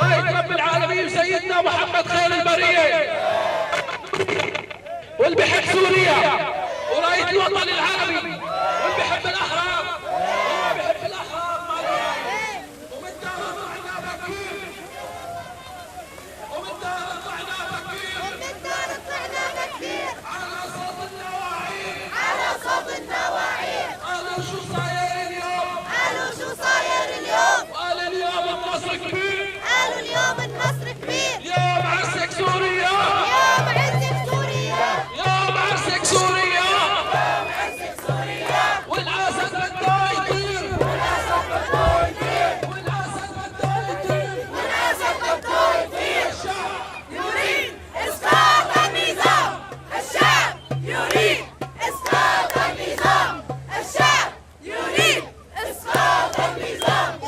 راية رب العالمين سيدنا محمد خير البرية واللي بحب سوريا وراية الوطن العربي واللي بحب الأحرار واللي بحب الأحرار ومن دار طلعنا بكير ومن دار طلعنا بكير على صوت النواعين على صوت النواعين قالوا شو صاير اليوم قالوا شو صاير اليوم قالوا اليوم النصر كبير قالوا اليوم النصر كبير يوم عرسك سوريا يوم عرسك سوريا يوم عرسك سوريا يوم عرسك سوريا والأسد بده يطير والأسد بده يطير والأسد بده يطير والأسد بده يطير الشعب يريد إسقاط النظام الشعب يريد إسقاط النظام الشعب يريد إسقاط النظام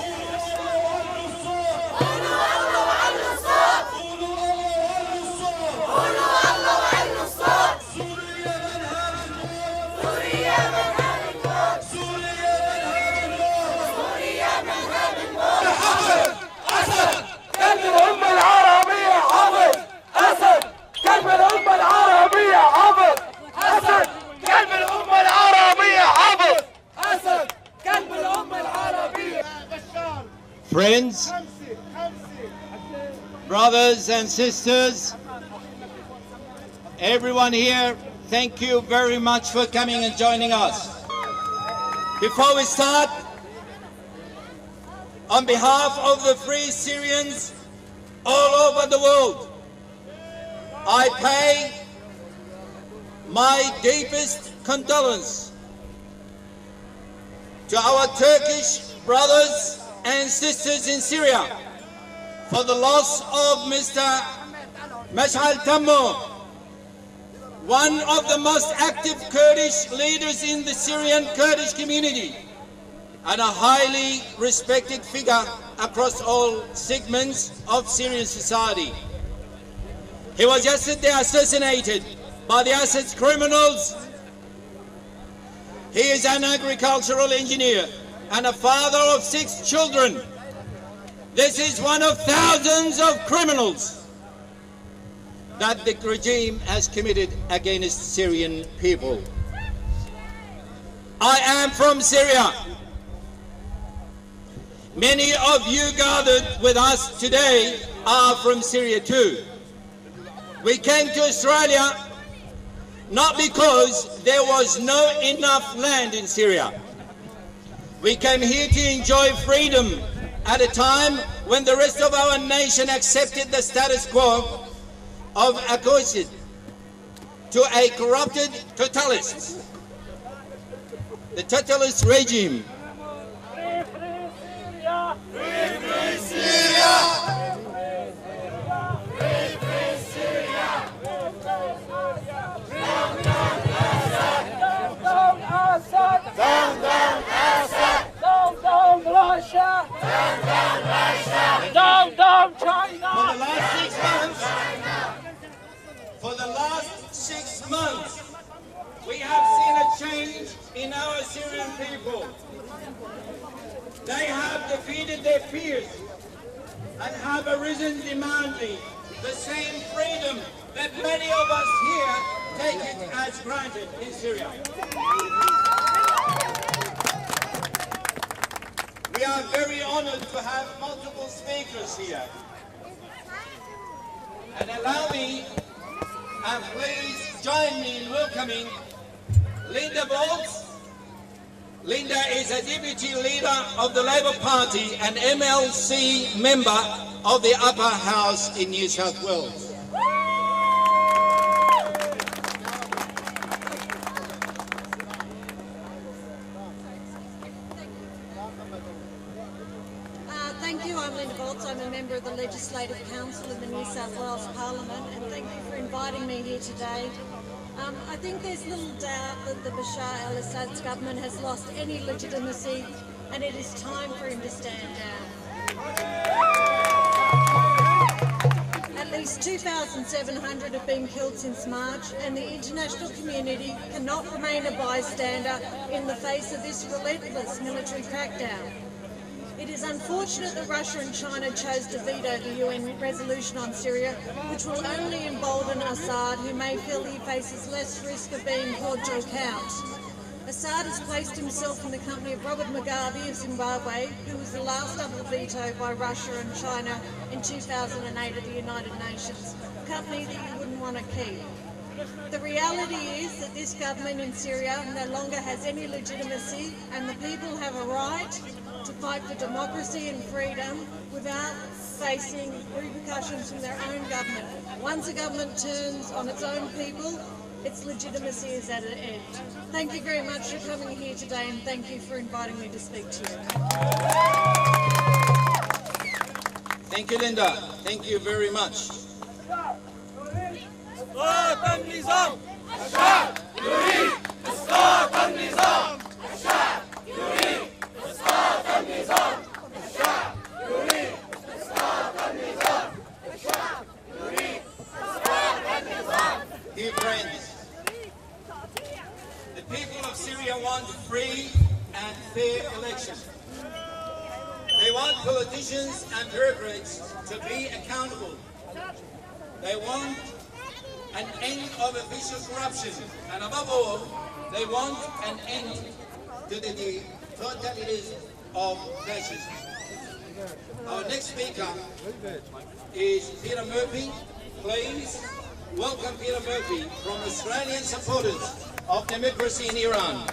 Friends, brothers and sisters, everyone here, thank you very much for coming and joining us. Before we start, on behalf of the free Syrians all over the world, I pay my deepest condolence to our Turkish brothers and sisters in Syria for the loss of Mr. Mashal Tammo, one of the most active Kurdish leaders in the Syrian Kurdish community and a highly respected figure across all segments of Syrian society. He was yesterday assassinated by the Assad's criminals. He is an agricultural engineer and a father of 6 children. This is one of thousands of criminals that the regime has committed against Syrian people. I am from Syria. Many of you gathered with us today are from Syria too. We came to Australia not because there was not enough land in Syria. We came here to enjoy freedom at a time when the rest of our nation accepted the status quo of acquiescence to a corrupted totalist, the totalist regime. Free Syria! Free Syria! Down Assad! Down Assad! Down Russia! Down China! For the last 6 months, we have seen a change in our Syrian people. They have defeated their fears and have arisen demanding the same freedom that many of us here take it as granted in Syria. We are very honored to have multiple speakers here. And allow me, and please join me in welcoming Linda Volz. Linda is a deputy leader of the Labour Party and MLC member of the Upper House in New South Wales. Thank you. I'm Linda Volz. I'm a member of the Legislative Council in the New South Wales Parliament, and thank you for inviting me here today. I think there's little doubt that the Bashar al-Assad's government has lost any legitimacy, and it is time for him to stand down. At least 2,700 have been killed since March, and the international community cannot remain a bystander in the face of this relentless military crackdown. It is unfortunate that Russia and China chose to veto the UN resolution on Syria, which will only embolden Assad, who may feel he faces less risk of being called to account. Assad has placed himself in the company of Robert Mugabe of Zimbabwe, who was the last double veto by Russia and China in 2008 at the United Nations, a company that you wouldn't want to keep. The reality is that this government in Syria no longer has any legitimacy, and the people have a right to fight for democracy and freedom without facing repercussions from their own government. Once a government turns on its own people, its legitimacy is at an end. Thank you very much for coming here today, and thank you for inviting me to speak to you. Thank you, Linda. Thank you very much. Dear friends, the people of Syria want free and fair elections. They want politicians and bureaucrats to be accountable. They want an end of official corruption, and above all, they want an end to the totalitarianism of fascism. Our next speaker is Peter Murphy. Please welcome Peter Murphy from Australian supporters of democracy in Iran,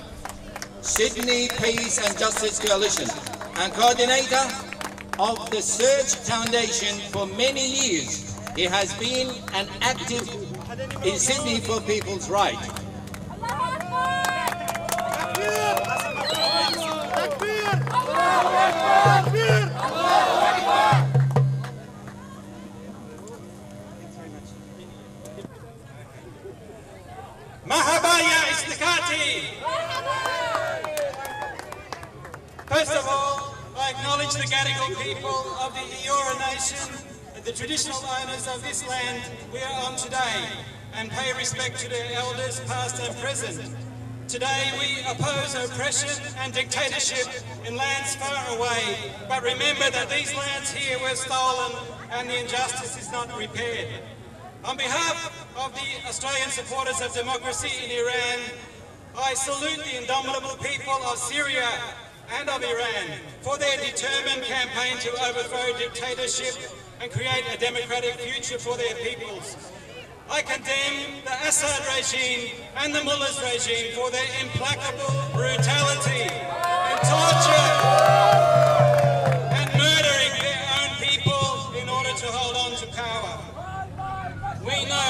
Sydney Peace and Justice Coalition, and coordinator of the Search Foundation for many years. He has been an active in Sydney for people's rights. Mahaba ya istikati. First of all, I acknowledge the Gadigal people of the Eora Nation, the traditional owners of this land we are on today, and pay respect to their elders past and present. Today we oppose oppression and dictatorship in lands far away, but remember that these lands here were stolen and the injustice is not repaired. On behalf of the Australian supporters of democracy in Iran, I salute the indomitable people of Syria and of Iran for their determined campaign to overthrow dictatorship and create a democratic future for their peoples. I condemn the Assad regime and the mullahs regime for their implacable brutality and torture and murdering their own people in order to hold on to power. We know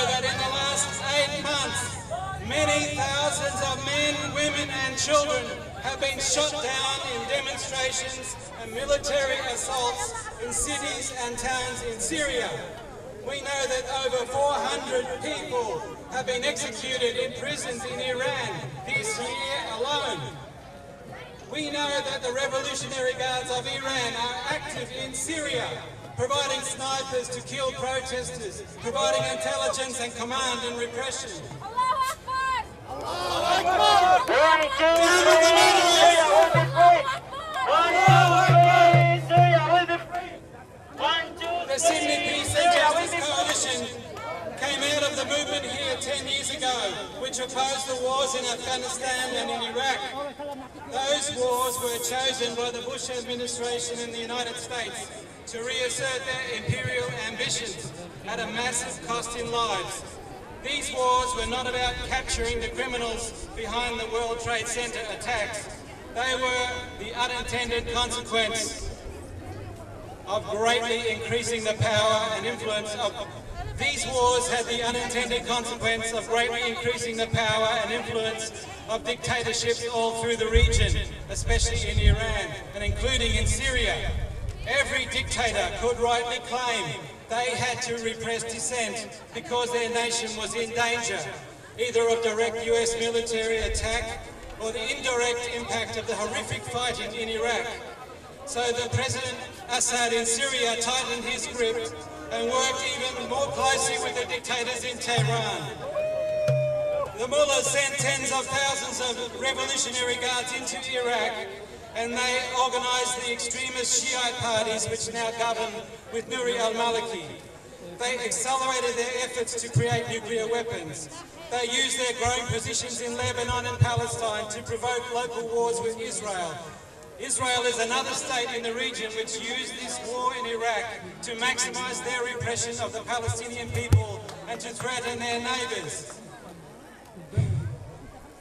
women and children have been shot down in demonstrations and military assaults in cities and towns in Syria. We know that over 400 people have been executed in prisons in Iran this year alone. We know that the Revolutionary Guards of Iran are active in Syria, providing snipers to kill protesters, providing intelligence and command and repression. The Sydney Peace and Justice Coalition came out of the movement here 10 years ago, which opposed the wars in Afghanistan and in Iraq. Those wars were chosen by the Bush administration in the United States to reassert their imperial ambitions at a massive cost in lives. These wars were not about capturing the criminals behind the World Trade Center attacks. They were the unintended consequence of greatly increasing the power and influence of... These wars had the unintended consequence of greatly increasing the power and influence of dictatorships all through the region, especially in Iran and including in Syria. Every dictator could rightly claim they had to repress dissent because their nation was in danger, either of direct US military attack or the indirect impact of the horrific fighting in Iraq. So the President Assad in Syria tightened his grip and worked even more closely with the dictators in Tehran. The mullahs sent tens of thousands of Revolutionary Guards into Iraq, and they organised the extremist Shiite parties which now govern with Nouri al-Maliki. They accelerated their efforts to create nuclear weapons. They used their growing positions in Lebanon and Palestine to provoke local wars with Israel. Israel is another state in the region which used this war in Iraq to maximise their repression of the Palestinian people and to threaten their neighbours.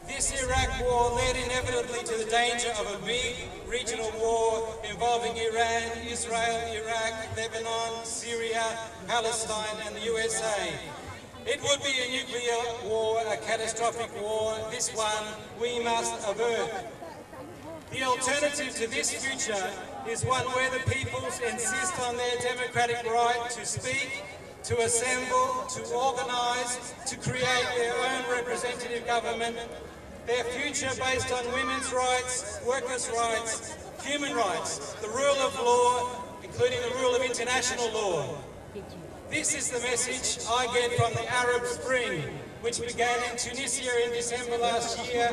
This Iraq war led inevitably to the danger of a big regional war involving Iran, Israel, Iraq, Lebanon, Syria, Palestine and the USA. It would be a nuclear war, a catastrophic war. This one we must avert. The alternative to this future is one where the peoples insist on their democratic right to speak, to assemble, to organise, to create their own representative government, their future based on women's rights, workers' rights, human rights, the rule of law, including the rule of international law. This is the message I get from the Arab Spring, which began in Tunisia in December last year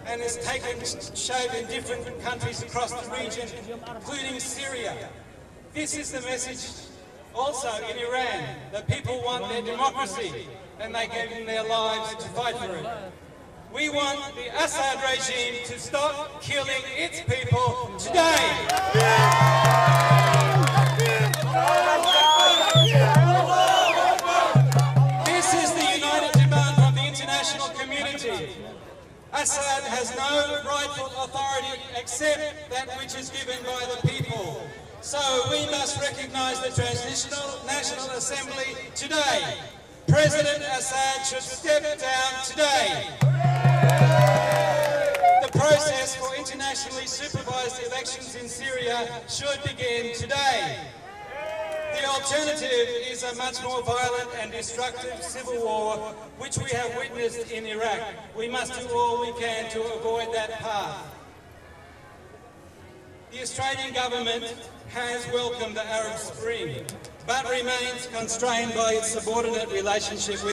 and has taken shape in different countries across the region, including Syria. This is the message also in Iran. The people want their democracy and they gave them their lives to fight for it. We want the Assad regime to stop killing its people today. This is the united demand from the international community. Assad has no rightful authority except that which is given by the people. So we must recognise the Transitional National Assembly today. President Assad should step down today. The process for internationally supervised elections in Syria should begin today. The alternative is a much more violent and destructive civil war, which we have witnessed in Iraq. We must do all we can to avoid that path. The Australian government has welcomed the Arab Spring, but remains constrained by its subordinate relationship with